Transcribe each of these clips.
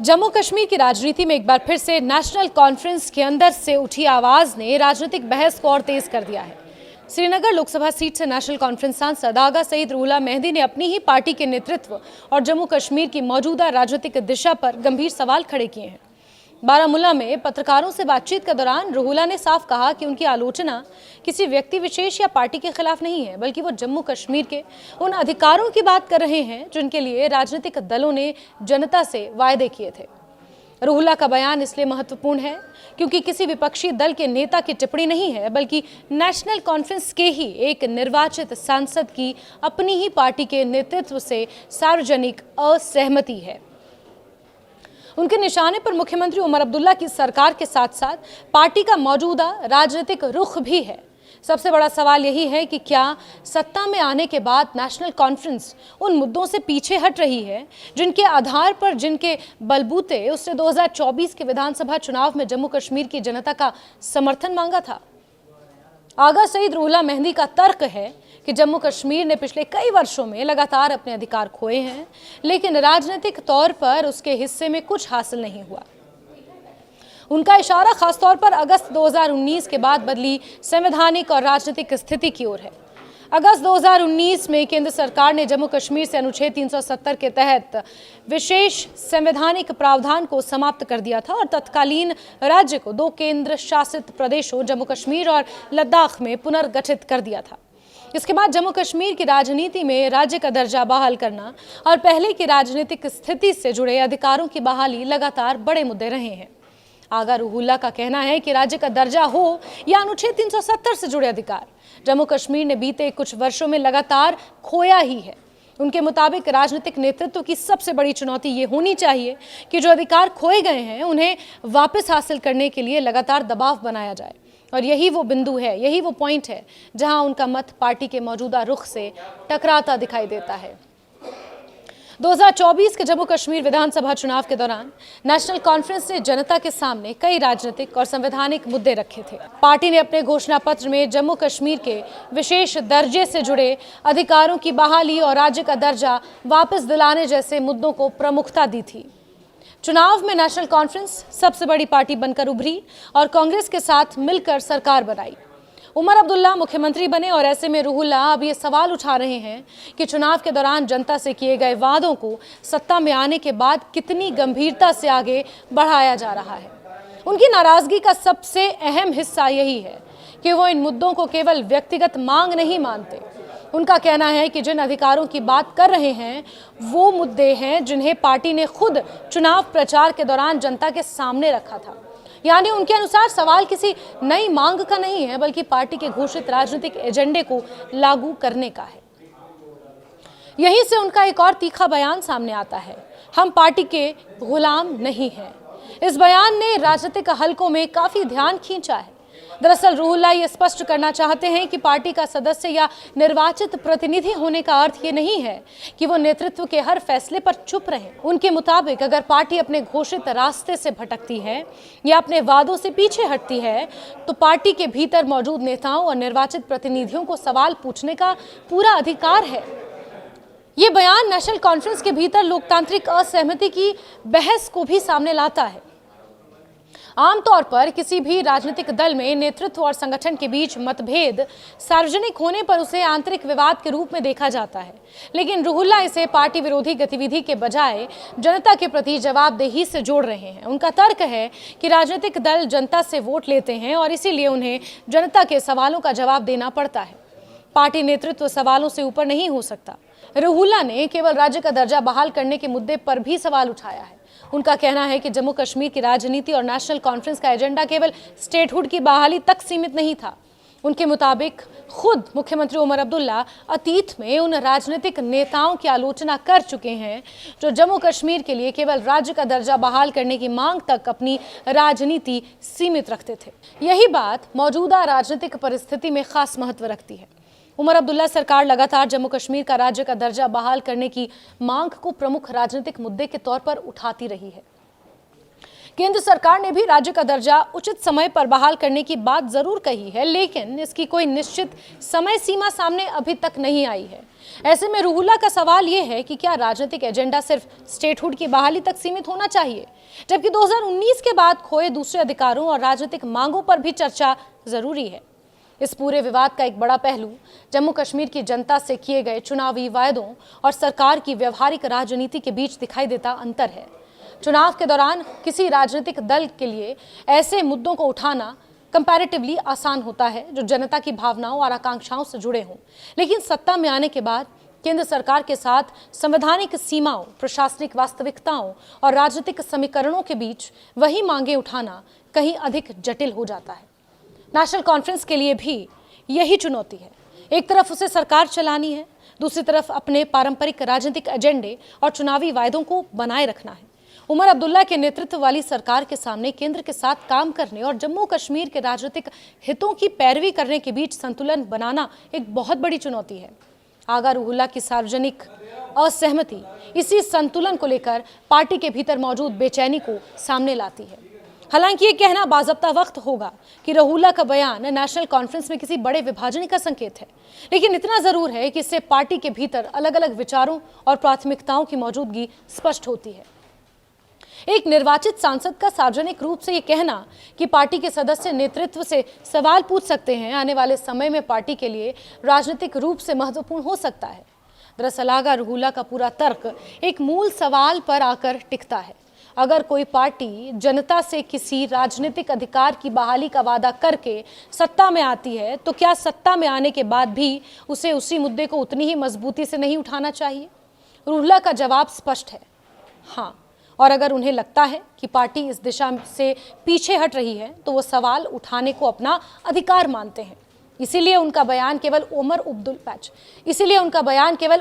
जम्मू कश्मीर की राजनीति में एक बार फिर से नेशनल कॉन्फ्रेंस के अंदर से उठी आवाज ने राजनीतिक बहस को और तेज कर दिया है। श्रीनगर लोकसभा सीट से नेशनल कॉन्फ्रेंस सांसद आगा सईद रूहुल्लाह मेहदी ने अपनी ही पार्टी के नेतृत्व और जम्मू कश्मीर की मौजूदा राजनीतिक दिशा पर गंभीर सवाल खड़े किए हैं। बारामूला में पत्रकारों से बातचीत के दौरान रूहुल्लाह ने साफ कहा कि उनकी आलोचना किसी व्यक्ति विशेष या पार्टी के खिलाफ नहीं है, बल्कि वो जम्मू कश्मीर के उन अधिकारों की बात कर रहे हैं जिनके लिए राजनीतिक दलों ने जनता से वायदे किए थे। रूहुल्लाह का बयान इसलिए महत्वपूर्ण है क्योंकि किसी विपक्षी दल के नेता की टिप्पणी नहीं है, बल्कि नेशनल कॉन्फ्रेंस के ही एक निर्वाचित सांसद की अपनी ही पार्टी के नेतृत्व से सार्वजनिक असहमति है। उनके निशाने पर मुख्यमंत्री उमर अब्दुल्ला की सरकार के साथ साथ पार्टी का मौजूदा राजनीतिक रुख भी है। सबसे बड़ा सवाल यही है कि क्या सत्ता में आने के बाद नेशनल कॉन्फ्रेंस उन मुद्दों से पीछे हट रही है जिनके आधार पर, जिनके बलबूते उसने 2024 के विधानसभा चुनाव में जम्मू कश्मीर की जनता का समर्थन मांगा था। आगा सईद रूहुल्लाह मेहदी का तर्क है कि जम्मू कश्मीर ने पिछले कई वर्षों में लगातार अपने अधिकार खोए हैं, लेकिन राजनीतिक तौर पर उसके हिस्से में कुछ हासिल नहीं हुआ। उनका इशारा खासतौर पर अगस्त 2019 के बाद बदली संवैधानिक और राजनीतिक स्थिति की ओर है। अगस्त 2019 में केंद्र सरकार ने जम्मू कश्मीर से अनुच्छेद 370 के तहत विशेष संवैधानिक प्रावधान को समाप्त कर दिया था और तत्कालीन राज्य को 2 केंद्र शासित प्रदेशों जम्मू कश्मीर और लद्दाख में पुनर्गठित कर दिया था। इसके बाद जम्मू कश्मीर की राजनीति में राज्य का दर्जा बहाल करना और पहले की राजनीतिक स्थिति से जुड़े अधिकारों की बहाली लगातार बड़े मुद्दे रहे हैं। आगा रूहुल्लाह का कहना है कि राज्य का दर्जा हो या अनुच्छेद 370 से जुड़े अधिकार, जम्मू कश्मीर ने बीते कुछ वर्षों में लगातार खोया ही है। उनके मुताबिक राजनीतिक नेतृत्व की सबसे बड़ी चुनौती ये होनी चाहिए कि जो अधिकार खोए गए हैं उन्हें वापस हासिल करने के लिए लगातार दबाव बनाया जाए, और यही वो बिंदु है, यही वो पॉइंट है जहां उनका मत पार्टी के मौजूदा रुख से टकराता दिखाई देता है। 2024 के जम्मू कश्मीर विधानसभा चुनाव के दौरान नेशनल कॉन्फ्रेंस ने जनता के सामने कई राजनीतिक और संवैधानिक मुद्दे रखे थे। पार्टी ने अपने घोषणा पत्र में जम्मू कश्मीर के विशेष दर्जे से जुड़े अधिकारों की बहाली और राज्य का दर्जा वापस दिलाने जैसे मुद्दों को प्रमुखता दी थी। चुनाव में नेशनल कॉन्फ्रेंस सबसे बड़ी पार्टी बनकर उभरी और कांग्रेस के साथ मिलकर सरकार बनाई। उमर अब्दुल्ला मुख्यमंत्री बने और ऐसे में रूहुल्लाह अब ये सवाल उठा रहे हैं कि चुनाव के दौरान जनता से किए गए वादों को सत्ता में आने के बाद कितनी गंभीरता से आगे बढ़ाया जा रहा है। उनकी नाराजगी का सबसे अहम हिस्सा यही है कि वो इन मुद्दों को केवल व्यक्तिगत मांग नहीं मानते। उनका कहना है कि जिन अधिकारों की बात कर रहे हैं वो मुद्दे हैं जिन्हें पार्टी ने खुद चुनाव प्रचार के दौरान जनता के सामने रखा था। यानी उनके अनुसार सवाल किसी नई मांग का नहीं है, बल्कि पार्टी के घोषित राजनीतिक एजेंडे को लागू करने का है। यहीं से उनका एक और तीखा बयान सामने आता है, हम पार्टी के गुलाम नहीं हैं। इस बयान ने राजनीतिक हलकों में काफी ध्यान खींचा है। दरअसल रूहुल्लाह ये स्पष्ट करना चाहते हैं कि पार्टी का सदस्य या निर्वाचित प्रतिनिधि होने का अर्थ ये नहीं है कि वो नेतृत्व के हर फैसले पर चुप रहें। उनके मुताबिक अगर पार्टी अपने घोषित रास्ते से भटकती है या अपने वादों से पीछे हटती है तो पार्टी के भीतर मौजूद नेताओं और निर्वाचित प्रतिनिधियों को सवाल पूछने का पूरा अधिकार है। ये बयान नेशनल कॉन्फ्रेंस के भीतर लोकतांत्रिक असहमति की बहस को भी सामने लाता है। आमतौर पर किसी भी राजनीतिक दल में नेतृत्व और संगठन के बीच मतभेद सार्वजनिक होने पर उसे आंतरिक विवाद के रूप में देखा जाता है, लेकिन रूहुल्लाह इसे पार्टी विरोधी गतिविधि के बजाय जनता के प्रति जवाबदेही से जोड़ रहे हैं। उनका तर्क है कि राजनीतिक दल जनता से वोट लेते हैं और इसीलिए उन्हें जनता के सवालों का जवाब देना पड़ता है। पार्टी नेतृत्व सवालों से ऊपर नहीं हो सकता। रूहुल्लाह ने केवल राज्य का दर्जा बहाल करने के मुद्दे पर भी सवाल उठाया है। उनका कहना है कि जम्मू कश्मीर की राजनीति और नेशनल कॉन्फ्रेंस का एजेंडा केवल स्टेटहुड की बहाली तक सीमित नहीं था। उनके मुताबिक खुद मुख्यमंत्री उमर अब्दुल्ला अतीत में उन राजनीतिक नेताओं की आलोचना कर चुके हैं जो जम्मू कश्मीर के लिए केवल राज्य का दर्जा बहाल करने की मांग तक अपनी राजनीति सीमित रखते थे। यही बात मौजूदा राजनीतिक परिस्थिति में खास महत्व रखती है। उमर अब्दुल्ला सरकार लगातार जम्मू कश्मीर का राज्य का दर्जा बहाल करने की मांग को प्रमुख राजनीतिक मुद्दे के तौर पर उठाती रही है। केंद्र सरकार ने भी राज्य का दर्जा उचित समय पर बहाल करने की बात जरूर कही है, लेकिन इसकी कोई निश्चित समय सीमा सामने अभी तक नहीं आई है। ऐसे में रूहुल्ला का सवाल यह है कि क्या राजनीतिक एजेंडा सिर्फ स्टेटहुड की बहाली तक सीमित होना चाहिए, जबकि 2019 के बाद खोए दूसरे अधिकारों और राजनीतिक मांगों पर भी चर्चा जरूरी है। इस पूरे विवाद का एक बड़ा पहलू जम्मू कश्मीर की जनता से किए गए चुनावी वायदों और सरकार की व्यवहारिक राजनीति के बीच दिखाई देता अंतर है। चुनाव के दौरान किसी राजनीतिक दल के लिए ऐसे मुद्दों को उठाना कंपैरेटिवली आसान होता है जो जनता की भावनाओं और आकांक्षाओं से जुड़े हों, लेकिन सत्ता में आने के बाद केंद्र सरकार के साथ संवैधानिक सीमाओं, प्रशासनिक वास्तविकताओं और राजनीतिक समीकरणों के बीच वही मांगे उठाना कहीं अधिक जटिल हो जाता है। नेशनल कॉन्फ्रेंस के लिए भी यही चुनौती है। एक तरफ उसे सरकार चलानी है, दूसरी तरफ अपने पारंपरिक राजनीतिक एजेंडे और चुनावी वायदों को बनाए रखना है। उमर अब्दुल्ला के नेतृत्व वाली सरकार के सामने केंद्र के साथ काम करने और जम्मू कश्मीर के राजनीतिक हितों की पैरवी करने के बीच संतुलन बनाना एक बहुत बड़ी चुनौती है। आगा रूहुल्ला की सार्वजनिक असहमति इसी संतुलन को लेकर पार्टी के भीतर मौजूद बेचैनी को सामने लाती है। हालांकि ये कहना बाज़ाब्ता वक्त होगा कि रूहुल्ला का बयान नेशनल कॉन्फ्रेंस में किसी बड़े विभाजन का संकेत है, लेकिन इतना जरूर है कि इससे पार्टी के भीतर अलग अलग विचारों और प्राथमिकताओं की मौजूदगी स्पष्ट होती है। एक निर्वाचित सांसद का सार्वजनिक रूप से ये कहना कि पार्टी के सदस्य नेतृत्व से सवाल पूछ सकते हैं, आने वाले समय में पार्टी के लिए राजनीतिक रूप से महत्वपूर्ण हो सकता है। दरअसल आगा रूहुल्ला का पूरा तर्क एक मूल सवाल पर आकर टिकता है। अगर कोई पार्टी जनता से किसी राजनीतिक अधिकार की बहाली का वादा करके सत्ता में आती है, तो क्या सत्ता में आने के बाद भी उसे उसी मुद्दे को उतनी ही मजबूती से नहीं उठाना चाहिए? रूहुल्ला का जवाब स्पष्ट है, हाँ। और अगर उन्हें लगता है कि पार्टी इस दिशा से पीछे हट रही है, तो वो सवाल उठाने को अपना अधिकार मानते हैं। इसीलिए उनका बयान केवल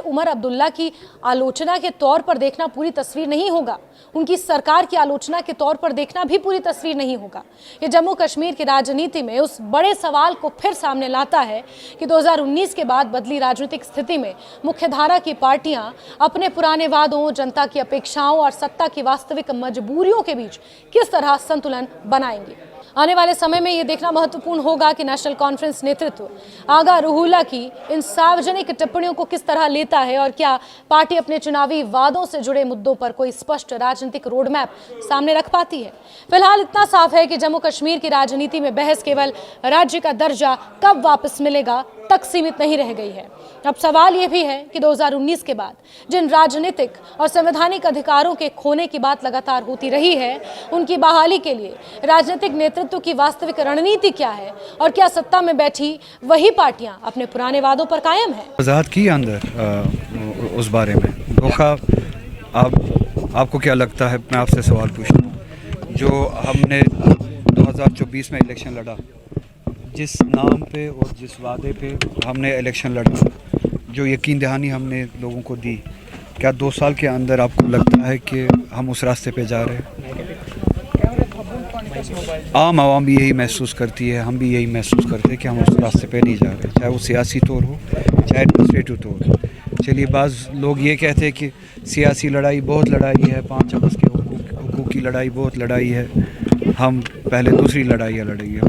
उमर अब्दुल्ला की आलोचना के तौर पर देखना पूरी तस्वीर नहीं होगा, उनकी सरकार की आलोचना के तौर पर देखना भी पूरी तस्वीर नहीं होगा। ये जम्मू कश्मीर की राजनीति में उस बड़े सवाल को फिर सामने लाता है कि 2019 के बाद बदली राजनीतिक स्थिति में मुख्यधारा की पार्टियां अपने पुराने वादों, जनता की अपेक्षाओं और सत्ता की वास्तविक मजबूरियों के बीच किस तरह संतुलन बनाएंगी। आने वाले समय में यह देखना महत्वपूर्ण होगा कि नेशनल कॉन्फ्रेंस नेतृत्व आगा रूहुल्ला की इन सार्वजनिक टिप्पणियों को किस तरह लेता है और क्या पार्टी अपने चुनावी वादों से जुड़े मुद्दों पर कोई स्पष्ट राजनीतिक रोडमैप सामने रख पाती है। फिलहाल इतना साफ है कि जम्मू कश्मीर की राजनीति में बहस केवल राज्य का दर्जा कब वापस मिलेगा तक सीमित नहीं रह गई है। अब सवाल यह भी है कि 2019 के बाद जिन राजनीतिक और संवैधानिक अधिकारों के खोने की बात लगातार होती रही है, उनकी बहाली के लिए राजनीतिक नेतृत्व की वास्तविक रणनीति क्या है और क्या सत्ता में बैठी वही पार्टियां अपने पुराने वादों पर कायम है? वजाहत की अंदर उस बारे में धोखा आपको क्या लगता है? मैं आपसे सवाल पूछता हूँ। जो हमने 2024 में इलेक्शन लड़ा, जिस नाम पे और जिस वादे पे हमने इलेक्शन लड़ा, जो यकीन दहानी हमने लोगों को दी, क्या 2 साल के अंदर आपको लगता है कि हम उस रास्ते पे जा रहे हैं? आम आवाम भी यही महसूस करती है, हम भी यही महसूस करते हैं कि हम उस रास्ते पे नहीं जा रहे, चाहे वो सियासी तौर हो, चाहे एडमिनिस्ट्रेटिव तौर हो। चलिए, बाज़ लोग ये कहते हैं कि सियासी लड़ाई बहुत लड़ाई है, 5 अगस्त के हुकूक की लड़ाई बहुत लड़ाई है, हम पहले दूसरी लड़ाइयाँ लड़ेंगे,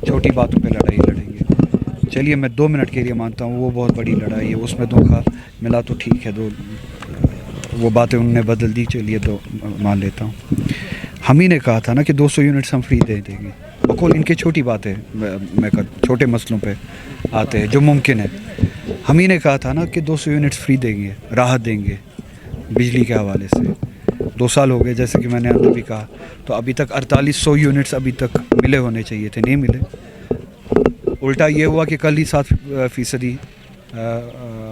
छोटी बातों पे लड़ाई लड़ेंगे। चलिए, मैं 2 मिनट के लिए मानता हूँ वो बहुत बड़ी लड़ाई है, उसमें धोखा मिला तो ठीक है, वो बातें उन्होंने बदल दी, चलिए तो मान लेता हूँ। हम ही ने कहा था ना कि 200 यूनिट्स हम फ्री दे देंगे। बकौल इनके छोटी बातें मैं छोटे मसलों पे आते हैं जो मुमकिन है। हम ही ने कहा था ना कि 200 यूनिट्स फ्री देंगे, राहत देंगे बिजली के हवाले से। 2 साल हो गए, जैसे कि मैंने अंदर भी कहा, तो अभी तक 4800 यूनिट्स अभी तक मिले होने चाहिए थे, नहीं मिले। उल्टा ये हुआ कि कल ही 7%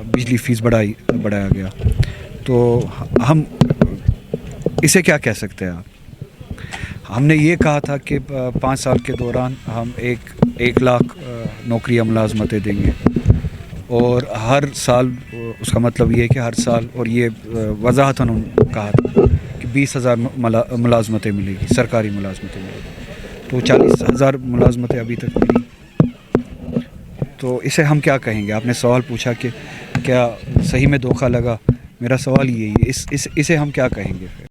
बिजली फीस बढ़ाया गया। तो हम इसे क्या कह सकते हैं? आप हमने ये कहा था कि 5 साल के दौरान हम 1 लाख नौकरियां मुलाजमतें देंगे, और हर साल, उसका मतलब ये है कि हर साल, और ये वजाहतन कहा था कि 20,000 मुलाजमतें मिलेगी, सरकारी मुलाजमतें मिलेगी। तो 40,000 मुलाजमतें अभी तक मिली। तो इसे हम क्या कहेंगे? आपने सवाल पूछा कि क्या सही में धोखा लगा। मेरा सवाल यही है, इसे हम क्या कहेंगे फिर?